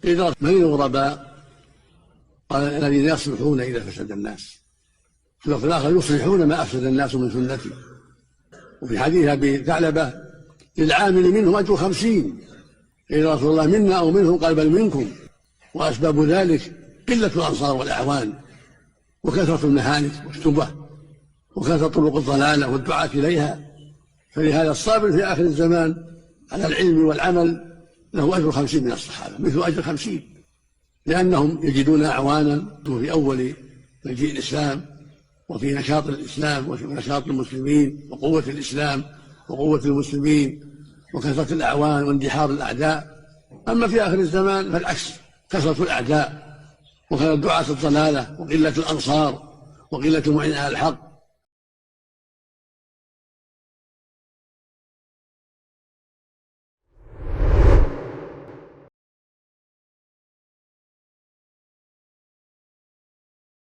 قيل من الغرباء؟ قال الذين يصلحون إذا فسد الناس. في الوقت الآخر يصلحون ما أفسد الناس من سنتي. وفي حديث أبي ثعلبة للعامل منهم أجر 50. قيل رسول الله منا أو منهم؟ قال بل منكم. وأسباب ذلك قلة الأنصار والأعوان، وكثرة المهالك والشبه، وكثرة طرق الضلالة والدعاة إليها. فلهذا الصابر في آخر الزمان على العلم والعمل له أجر 50 من الصحابة، مثل أجر 50، لأنهم يجدون أعوانا في أول مجيء الإسلام، وفي نشاط الإسلام وفي نشاط المسلمين، وقوة الإسلام وقوة المسلمين، وكثرة الأعوان واندحار الأعداء. أما في آخر الزمان فالعكس، كثرة الأعداء وكثرة دعاة الضلالة وقلة الأنصار وقلة المعين على الحق